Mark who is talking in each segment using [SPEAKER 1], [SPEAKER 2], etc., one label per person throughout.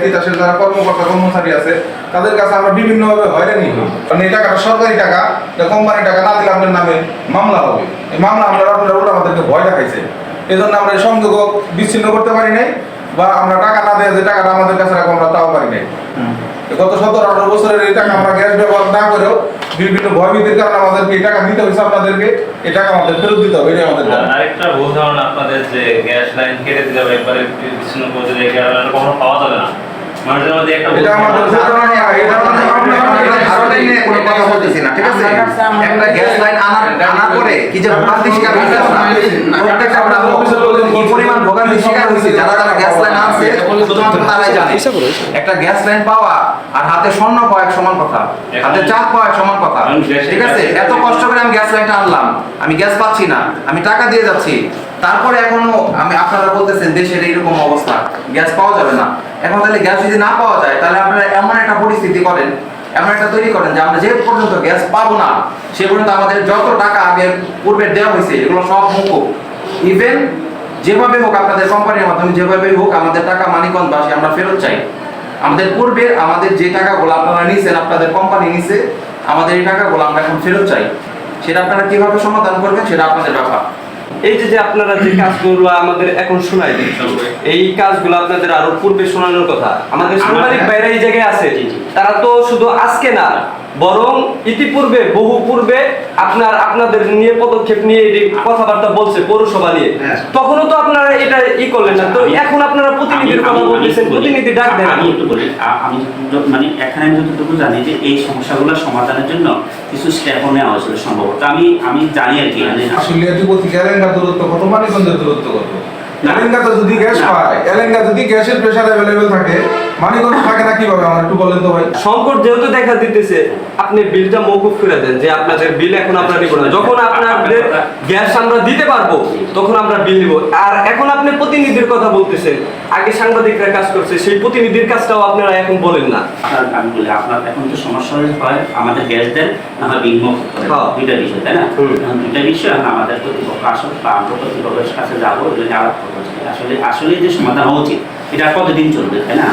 [SPEAKER 1] তিতাসের যারা কর্মকর্তা কর্মচারী আছে তাদের কাছে আমরা বিভিন্নভাবে হয়রানি হই, কারণ এই টাকাটা সরকারি টাকা, কোম্পানি টাকা না দিলে আপনার নামে মামলা হবে। এই মামলা আপনারা উল্টো আমাদেরকে ভয় দেখাইছে, এই জন্য আমরা এই সংযোগ বিচ্ছিন্ন করতে পারি নাই, বা আমরা টাকা না দেওয়া যে টাকাটা আমাদের কাছে রাখবো আমরা তাও পারি নাই। গত 17-18 বছরের এই টাকা আমরা গ্যাস ব্যবহার না করেও বিভিন্ন ভয়ভীতির কারণে আমাদেরকে এই টাকা দিতে হয়েছে, আপনাদেরকে এই টাকা আমাদের ফেরত দিতে হবে, এটাই আমাদের দাবি।
[SPEAKER 2] আরেকটা ভুল ধারণা আপনাদের যে গ্যাস লাইন কেটে দিতে হবে একবারে বিচ্ছিন্ন করে দিলে গ্যাস লাইন কখনো পাওয়া যাবে না। মানুষের মধ্যে একটা
[SPEAKER 1] এটা আমাদের ধারণা নেই, এটা আমাদের
[SPEAKER 3] ধারণাই নিয়ে কোনো কথা বলতেছি না, ঠিক আছে? একটা গ্যাস লাইন আনার পরে কি যে ভোগান্তি শিকার হয়েছে না, প্রত্যেকটা আমরা কি পরিমাণ ভোগান্তি শিকার হয়েছে, যারা যারা গ্যাস লাইন আছে শুধুমাত্র তারাই জানে। একটা গ্যাস লাইন পাওয়া আর হাতে স্বর্ণ পাওয়া এক সমান কথা, হাতে চাঁদ পাওয়া এক সমান কথা, ঠিক আছে? এত কষ্ট করে আমি গ্যাস লাইনটা আনলাম, আমি গ্যাস পাচ্ছি না, আমি টাকা দিয়ে যাচ্ছি, তারপরে এখনো আমি আপনারা বলতেছেন দেশের এইরকম অবস্থা, গ্যাস পাওয়া যাবে না। এখন তাহলে গ্যাস যদি না পাওয়া যায়, তাহলে আপনারা এমন একটা পরিস্থিতি করেন, এমন একটা তৈরি করেন যে আমরা যে পর্যন্ত গ্যাস পাবো না সে পর্যন্ত আমাদের যত টাকা আগে পূর্বে দেওয়া হয়েছে এগুলো সব মুকুব। ইভেন যেভাবে হোক আপনাদের কোম্পানির মাধ্যমে যেভাবে হোক আমাদের টাকা মানিকগঞ্জবাসী আমরা ফেরত চাই। আমাদের পূর্বে আমাদের যে টাকাগুলো আপনারা নিছেন, আপনাদের কোম্পানি নিছে, আমাদের এই টাকাগুলো আমরা এখন ফেরত চাই। সেটা আপনারা কিভাবে সমাধান করবেন সেটা আপনাদের ব্যাপার।
[SPEAKER 4] এই যে আপনারা যে কাজগুলো আমাদের এখন শোনাই দিচ্ছেন, এই কাজগুলো আপনাদের আরো পূর্বে শোনানোর কথা। আমাদের সাংবাদিক ভাইরা এই জায়গায় আছে, তারা তো শুধু আজকে না বরং ইতিপূর্বে বহু পূর্বে আপনাদের নিয়ে পদক্ষেপ নিয়ে এই কথাবার্তা বলছে পৌরসভা নিয়ে, তখনও তো আপনারা এটা করলেন না। তো এখন আপনারা প্রতিনিধির কথা বলতেছেন, প্রতিনিধি ডাক দেন।
[SPEAKER 5] আমি একটু বলি, আমি মানে এখানে আমি যতটুকু জানি যে এই সমস্যাগুলো সমাধানের জন্য কিছু স্টেপও নেওয়া হয়েছিল সম্ভবত, আমি জানি আর কি।
[SPEAKER 1] আসলে এলেঙ্গা দূরত্ব কত, মানিকগঞ্জের দূরত্ব কত? এলেঙ্গাতে যদি গ্যাস পায়, এলেঙ্গা যদি গ্যাসের প্রেসার অ্যাভেলেবেল থাকে, মানিকগঞ্জ থাকে না কিভাবে? আমার একটু বলেন তো ভাই।
[SPEAKER 4] সংকট যেহেতু দেখা দিতেছে, আপনি বিলটা মওকুফ করে দেন, যে আপনাদের বিল এখন আপনারা নিব না। যখন আপনাদের গ্যাস আমরা দিতে পারবো তখন আমরা বিল নিব। আর এখন আপনি প্রতিনিধির কথা বলতেছেন, আগে সাংবাদিকরা কাজ করছে, সেই প্রতিনিধির কাজটাও আপনারা এখন বলেন না।
[SPEAKER 5] আমি বলি আপনার এখন তো সমস্যা হয় আমাদের গ্যাস দেন না হয় বিল মওকুফ করেন, দুইটা বিষয়, তাই না? দুইটা বিষয় এখন আমাদের কর্তৃপক্ষ আসলে বা আমরা কর্তৃপক্ষের কাছে যাবো, যদি আলাপ করবো আসলে যে সমাধান হওয়া উচিত, এটা কতদিন চলবে, তাই না?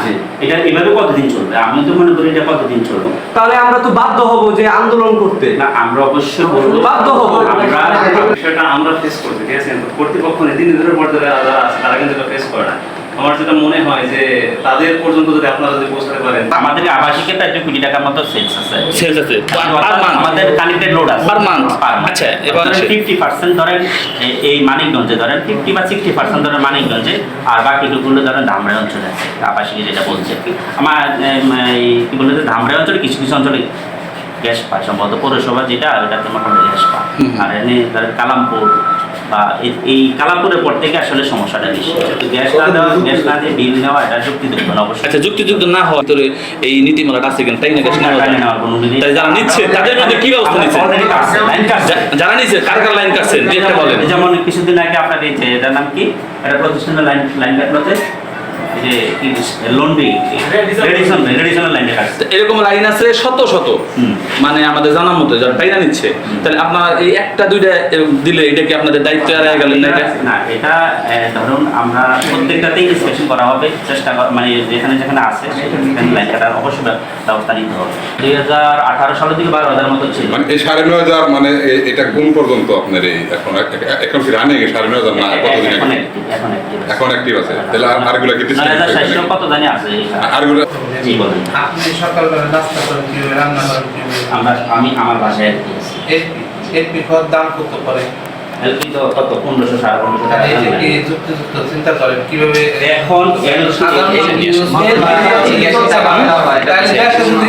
[SPEAKER 5] এটা এভাবে কতদিন চলবে? আমি তো মনে করি এটা কতদিন চলবে।
[SPEAKER 4] তাহলে আমরা তো বাধ্য হব যে আন্দোলন করতে।
[SPEAKER 5] না, আমরা অবশ্যই
[SPEAKER 4] বাধ্য হব।
[SPEAKER 2] বিষয়টা আমরা ফেস করছি, ঠিক আছে? কর্তৃপক্ষ নীতিনির্ধারণ পর্যায়ে যারা আছে তারা কিন্তু এটা ফেস করে না। আমার যেটা মনে হয় যে তাদের পর্যন্ত যদি আপনারা যদি পৌঁছাতে পারেন।
[SPEAKER 5] আমাদের আবাসিকের প্রায় 2 কোটি টাকার মতো সেলস আছে।
[SPEAKER 2] আমাদের
[SPEAKER 5] কানেক্টেড লোড আছে
[SPEAKER 2] পার মান্থ। আচ্ছা, এবার
[SPEAKER 5] 50% ধরেন এই মানিকগঞ্জে, ধরেন 50 বা 60% ধরেন মানিকগঞ্জে, আর বাকিটুকুগুলো ধরেন ধামরাই অঞ্চলে আছে। আবাসিকে যেটা বলছে আর কি, আমার কি বলে যে ধামরাই অঞ্চলে কিছু কিছু অঞ্চলে গ্যাস পায়, সম্ভবত পৌরসভা যেটা ওটাতে মোটামুটি গ্যাস পায়। আর এনে ধরেন কালামপুর বা এই কালামপুরের পর থেকে আসলে সমস্যাটা বেশি। গ্যাস না দিয়ে বিল নেওয়া এটা যুক্তিযুক্ত না অবশ্যই।
[SPEAKER 2] আচ্ছা, যুক্তিযুক্ত না হওয়ার ভিতরে এই নীতিমালাটা আছে কেন, তাই না? গ্যাস নেওয়ার কোনো তাই যারা নিচ্ছে তাদের মধ্যে কি ব্যবস্থা নিচ্ছে? যারা নিচ্ছে কার কার লাইন কাটছেন এটা বলেন।
[SPEAKER 5] যেমন কিছুদিন আগে আপনার এই যে এটার নাম কি, এটা প্রতিষ্ঠানের লাইন কাটলোতে যে কি লন্ড্রি রেডিশনাল লাইনে কাটছে।
[SPEAKER 2] এরকম লাইন আছে শত শত, মানে আমাদের জানার মতো যারা টাইনা নিচ্ছে। তাহলে আপনারা এই একটা দুইটা দিলে এটা কি আপনাদের দায়িত্ব এড়ায় গেলেন না?
[SPEAKER 5] না, এটা ধরুন আমরা প্রত্যেকটাতেই ইন্সপেকশন করা হবে, চেষ্টা মানে যেখানে যেখানে আছে সেখানে লাইন কাটার অবশ্যই ব্যবস্থা নিতে হবে। 2018 সালের দিকে 12,000 মতো ছিল।
[SPEAKER 6] মানে এই 9,500 মানে এটা কোন পর্যন্ত আপনার এই এখন কি রানিং 9,500 না কতদিন এখন অ্যাক্টিভ আছে? তাহলে আরগুলা কি
[SPEAKER 5] 9,600 কত জানি আছে
[SPEAKER 6] আরগুলা?
[SPEAKER 5] জি বলেন।
[SPEAKER 1] আপনি সকালবেলা নাস্তা করেন কিভাবে, রান্না করেন কিভাবে?
[SPEAKER 5] আমি আমার বাসায়
[SPEAKER 1] এলপি খাওয়ার দাম কত পড়ে?
[SPEAKER 5] এলপি তো কত 1500 1550 টাকা।
[SPEAKER 1] এই যে যুক্তিযুক্ত চিন্তা করেন কিভাবে
[SPEAKER 5] এখন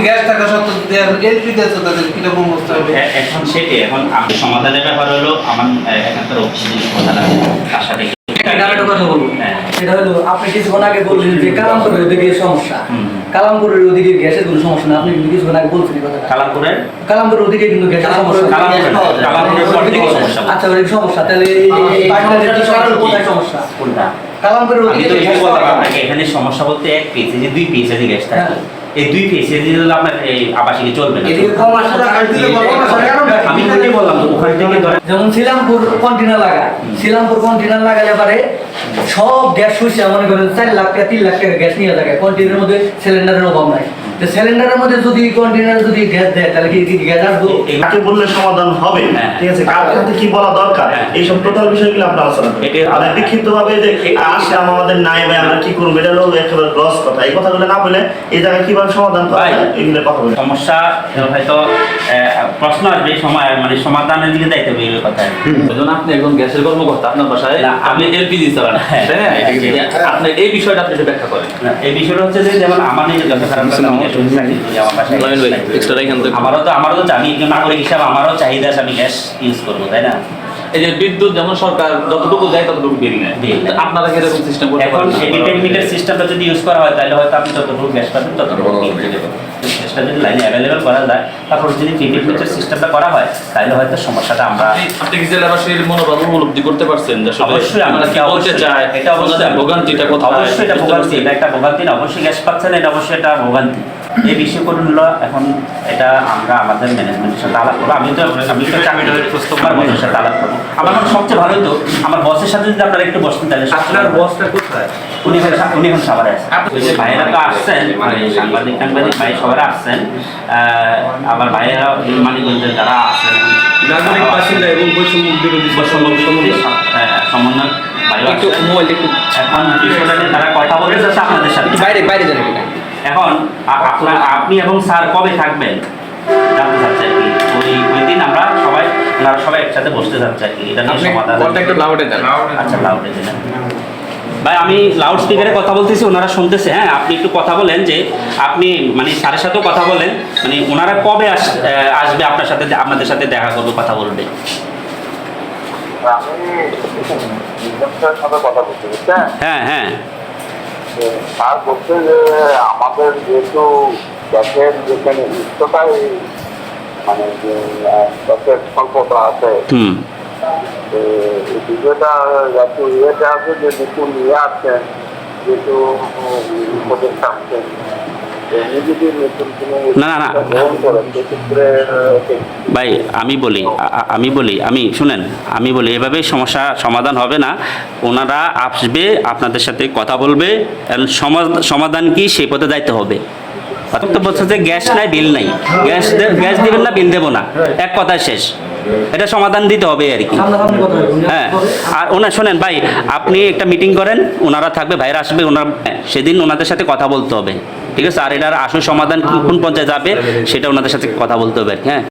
[SPEAKER 1] গ্যাস থাকা সত্ত্বেও এলপি দিয়ে তাদের কিরকম অবস্থা হবে?
[SPEAKER 5] এখন সেটাই, এখন আমি সমাধানের ব্যাপার হলো আমার এখানকার অফিসের প্রধান আছে, তার সাথে
[SPEAKER 7] কথা বলবো। সেটা হলো আপনি কিছুক্ষণ আগে বললেন যে কালামপুরের ওদিকে সমস্যা, কালামপুরের ওদিকে গ্যাসের কোনো সমস্যা না। আপনি কিন্তু কিছুক্ষণ আগে বলছেন এই কথাটা। কালামপুরের ওদিকে কিন্তু গ্যাসের সমস্যা। আচ্ছা, ওই সমস্যা তাহলে কোথায় সমস্যা?
[SPEAKER 5] কোনটা?
[SPEAKER 7] কালামপুরের ওদিকে
[SPEAKER 5] এখানে সমস্যা বলতে এক পিস, যে 2 পিস আছে গ্যাস থাকে। এই 2 ফেজ এদিকে হলো আপনার এই আবাসিকে চলবে না।
[SPEAKER 7] এদিকে কম আসে
[SPEAKER 5] আমি ওইটাই বললাম তো, ওখান থেকে ধরে
[SPEAKER 7] যেমন শ্রীরামপুর কন্টেনার লাগা, শ্রীরামপুর কন্টেনার লাগালে পারে সব গ্যাস শুষে মনে করেন 4 লাখ টাকা 3 লাখ টাকা গ্যাস নিয়ে থাকে, কন্টেনারের মধ্যে সিলিন্ডারের অভাব নাই। তো সিলিন্ডারের মধ্যে যদি কন্টেনার যদি গ্যাস দেয় তাহলে কি গ্যাস আসবো?
[SPEAKER 8] কাকে বললে সমাধান হবে,
[SPEAKER 5] হ্যাঁ।
[SPEAKER 8] ঠিক আছে, কার কাছে কি বলা দরকার,
[SPEAKER 5] হ্যাঁ।
[SPEAKER 8] এইসব টোটাল বিষয়গুলো আমরা আলোচনা করি।
[SPEAKER 5] এটা-
[SPEAKER 8] আর বিক্ষিপ্ত ভাবে যে আসলাম আমাদের নাই ভাই আমরা কি করবো, এটা হলো একেবারে লস কথা। এই কথাগুলো না বলে এই জায়গায় কিভাবে সমাধান করা
[SPEAKER 5] ভাই,
[SPEAKER 8] যায় এগুলো কথা বলি।
[SPEAKER 5] সমস্যা হয়তো প্রশ্ন আসবে এই সময়, মানে সমাধানের দিকে যাইতে হবে এই কথা।
[SPEAKER 9] যখন আপনি একজন গ্যাসের কর্মকর্তা, আপনার বাসায়
[SPEAKER 5] না,
[SPEAKER 9] আপনি এলপিজি চালান,
[SPEAKER 5] হ্যাঁ,
[SPEAKER 9] হ্যাঁ,
[SPEAKER 5] হ্যাঁ,
[SPEAKER 9] আপনি এই বিষয়টা আপনি একটু ব্যাখ্যা করেন।
[SPEAKER 5] না, এই বিষয়টা হচ্ছে যে যেমন আমার নিজের যত খারাপ লাগে আমি গ্যাস চাকরি করি, আমার বাসায়
[SPEAKER 9] নয়ন ভাই, extra এখান থেকে-
[SPEAKER 5] আমারও তো আমি একজন নাগরিক হিসাবে আমারও চাহিদা আছে আমি গ্যাস ইউজ করবো, তাই না?
[SPEAKER 9] এই যে বিদ্যুৎ যেমন সরকার যতটুকু দেয় ততটুকু বিল নেয়,
[SPEAKER 5] বিল নেয়।
[SPEAKER 9] আপনারা কি এরকম সিস্টেম করতে
[SPEAKER 5] এখন
[SPEAKER 9] পারেন?
[SPEAKER 5] এই টেকনিক্যাল সিস্টেমটা যদি ইউজ করা হয় তাহলে হয়তো আপনি যতটুকু গ্যাস পাবেন ততটুকু বিল পেয়ে যাবেন। গ্যাসটা যদি লাইনে অ্যাভেলেবেল করা যায়, তারপর যদি টেকনিক্যাল সিস্টেমটা করা হয় তাহলে হয়তো সমস্যাটা আমরা
[SPEAKER 9] আপনি কি জেলাবাসীর মনোভাব উপলব্ধি করতে পারছেন যে আসলে
[SPEAKER 5] অবশ্যই আমরা
[SPEAKER 9] আমরা কি বলতে চাই,
[SPEAKER 5] এটা অবশ্যই
[SPEAKER 9] ওনাদের ভোগান্তিটা কোথায়?
[SPEAKER 5] অবশ্যই এটা ভোগান্তি, এটা একটা ভোগান্তি না, অবশ্যই গ্যাস পাচ্ছে না, এটা অবশ্যই এটা ভোগান্তি। এই বিষয়গুলো এখন এটা আমরা আমাদের ম্যানেজমেন্টের সাথে আলাপ করবো। আমি তো চাকরির আমার বসের সাথে আলাপ করবো। আমার মনে হয় সবচেয়ে ভালো তো আমার বসের সাথে যদি আপনারা একটু বসতেন তাহলে
[SPEAKER 4] আপনার বসটা কোথায়?
[SPEAKER 5] উনি এখন সাভারে আছেন। ওই যে ভাইয়েরা তো আসছেন, মানে সাংবাদিক ভাই সবাই আসছেন, আবার ভাইয়েরা মানিকগঞ্জের যারা আছেন
[SPEAKER 4] নাগরিক বাসিন্দা এবং বৈষম্য বিরোধী
[SPEAKER 5] সমন্বয় ভাইও
[SPEAKER 4] একটু
[SPEAKER 5] আছেন।
[SPEAKER 4] মোবাইল একটু
[SPEAKER 5] এখন বিষয়টা নিয়ে তারা কথা বলতে চাচ্ছে আপনাদের সাথে।
[SPEAKER 4] বাইরে বাইরে যান একটু।
[SPEAKER 5] এখন আপনি এবং স্যার কবে থাকবেন জানতে চাচ্ছে আর কি। ওই দিন আমরা সবাই একসাথে বসতে চাচ্ছি আর কি, এটা নিয়ে সমাধান।
[SPEAKER 4] কলটা একটু লাউডে দেন।
[SPEAKER 5] আচ্ছা, লাউডে দিলেন। ভাই আমি লাউড স্পিকারে কথা বলতেছি, ওনারা শুনতেছে। হ্যাঁ, আপনি একটু কথা বলেন যে আপনি মানে স্যারের সাথেও কথা বলেন, মানে ওনারা কবে আসবে আপনাদের সাথে দেখা করবে, কথা বলবে।
[SPEAKER 10] আমি সাথে কথা বলছি, বুঝছেন?
[SPEAKER 5] হ্যাঁ হ্যাঁ
[SPEAKER 10] স্যার বলছে যে আমাদের যেহেতু গ্যাসের যেখানে উচ্চতায় মানে যে গ্যাসের স্বল্পতা আছে,
[SPEAKER 5] হুম
[SPEAKER 10] এই বিষয়টা একটু ইয়েতে আছে যে নতুন ইয়ে আসছেন, যেহেতু উপদেষ্টা আসছেন, যদি নতুন কোনো
[SPEAKER 5] না।
[SPEAKER 10] গ্রহণ করেন সেক্ষেত্রে
[SPEAKER 5] ভাই আমি বলি এভাবে সমস্যা সমাধান হবে না। ওনারা আসবে, আপনাদের সাথে কথা বলবে, এবং সমাধান কি সেই পথে যাইতে হবে। তো বলছে যে গ্যাস নাই, বিল নাই, গ্যাস দিবেন না, বিল দেবো না, এক কথায় শেষ। এটা সমাধান দিতে হবে আর কি।
[SPEAKER 7] সামনাসামনি কথা বলুন।
[SPEAKER 5] হ্যাঁ, আর ওনার শোনেন ভাই, আপনি একটা মিটিং করেন, ওনারা থাকবে, ভাইরা আসবে, সেদিন ওনাদের সাথে কথা বলতে হবে, ঠিক আছে? আর এটার আসল সমাধান কোন পর্যায়ে যাবে সেটা ওনাদের সাথে কথা বলতে হবে আর কি। হ্যাঁ।